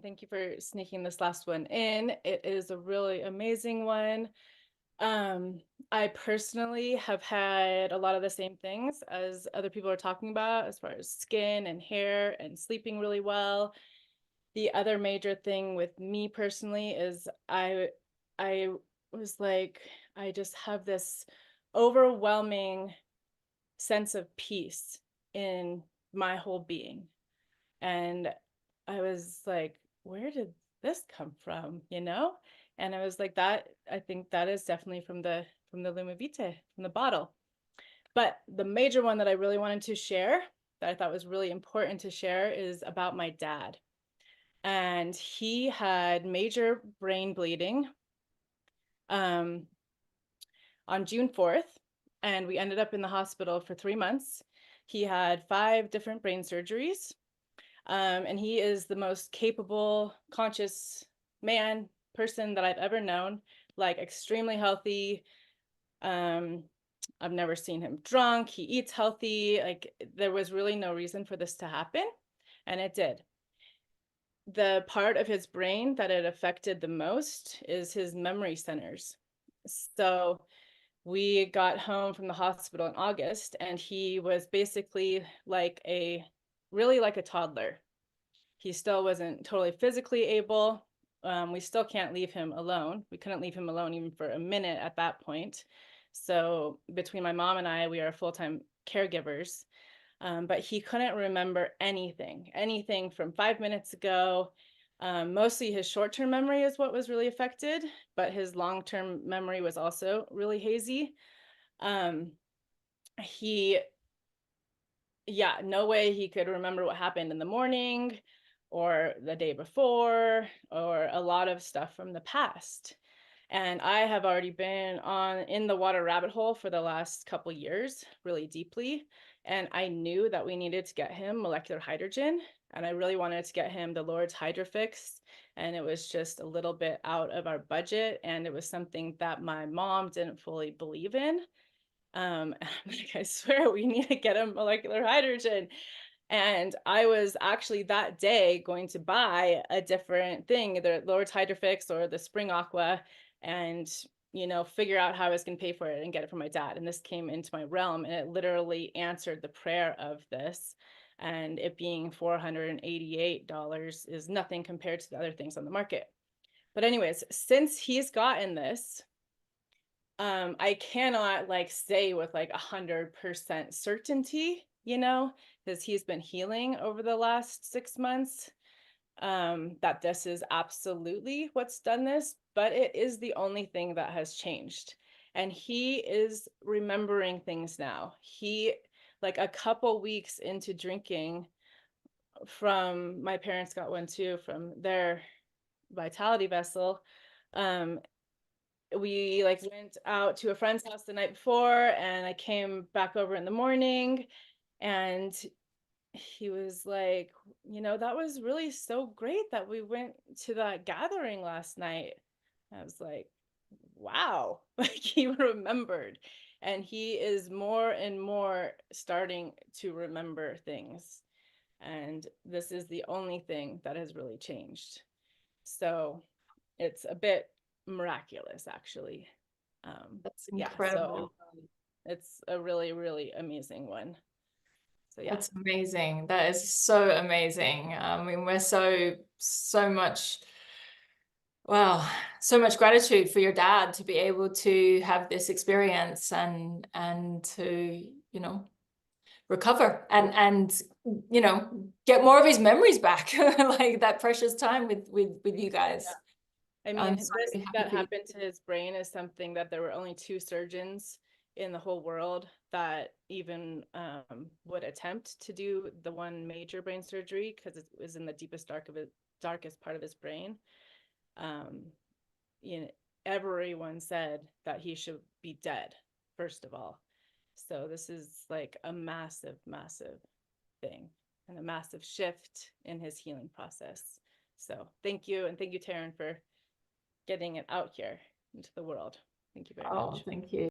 Thank you for sneaking this last one in. It is a really amazing one. I personally have had a lot of the same things as other people are talking about, as far as skin and hair and sleeping really well. The other major thing with me personally is I was like, I just have this overwhelming sense of peace in my whole being. And I was like, where did this come from, you know? And I was like, that I think that is definitely from the LumiVitae, from the bottle. But the major one that I really wanted to share, that I thought was really important to share, is about my dad. And he had major brain bleeding um, on June 4th, and we ended up in the hospital for 3 months. He had 5 different brain surgeries. And he is the most capable, conscious person that I've ever known, like extremely healthy. Um, I've never seen him drunk. He eats healthy. Like there was really no reason for this to happen, and it did. The part of his brain that it affected the most is his memory centers. So we got home from the hospital in August, and he was basically really like a toddler. He still wasn't totally physically able. We still can't leave him alone. We couldn't leave him alone even for a minute at that point. So between my mom and I, we are full-time caregivers. But he couldn't remember anything from 5 minutes ago. Mostly his short-term memory is what was really affected, but his long-term memory was also really hazy. Um, he Yeah, no way he could remember what happened in the morning or the day before or a lot of stuff from the past. And I have already been in the water rabbit hole for the last couple years, really deeply. And I knew that we needed to get him molecular hydrogen. And I really wanted to get him the Lord's Hydrofix. And it was just a little bit out of our budget. And it was something that my mom didn't fully believe in. I'm like, I swear we need to get him molecular hydrogen. And I was actually that day going to buy a different thing, either Lord's Hydrofix or the Spring Aqua, and figure out how I was going to pay for it and get it for my dad. And this came into my realm, and it literally answered the prayer of this. And it being $488 is nothing compared to the other things on the market. But anyways, since he's gotten this, I cannot say with 100% certainty, because he's been healing over the last 6 months, that this is absolutely what's done this, but it is the only thing that has changed. And he is remembering things now. He, like a couple weeks into drinking from, my parents got one too, from their vitality vessel, we went out to a friend's house the night before, and I came back over in the morning, and he was like, that was really so great that we went to that gathering last night. I was like, wow, like he remembered. And he is more and more starting to remember things. And this is the only thing that has really changed. So it's a bit miraculous, actually. That's Yeah, so incredible. it's a really, really amazing one. So yeah. That's amazing. That is so amazing. I mean, we're so much, well, so much gratitude for your dad to be able to have this experience and to, recover and get more of his memories back, like that precious time with you guys. I I'm mean, this so happy that for you. happened to his brain is something that there were only 2 surgeons in the whole world that even would attempt to do the one major brain surgery, because it was in the darkest part of his brain. Um, Everyone said that he should be dead, first of all. So this is like a massive, massive thing and a massive shift in his healing process. So thank you. And thank you, Taryn, for getting it out here into the world. Thank you very Oh, much. thank you.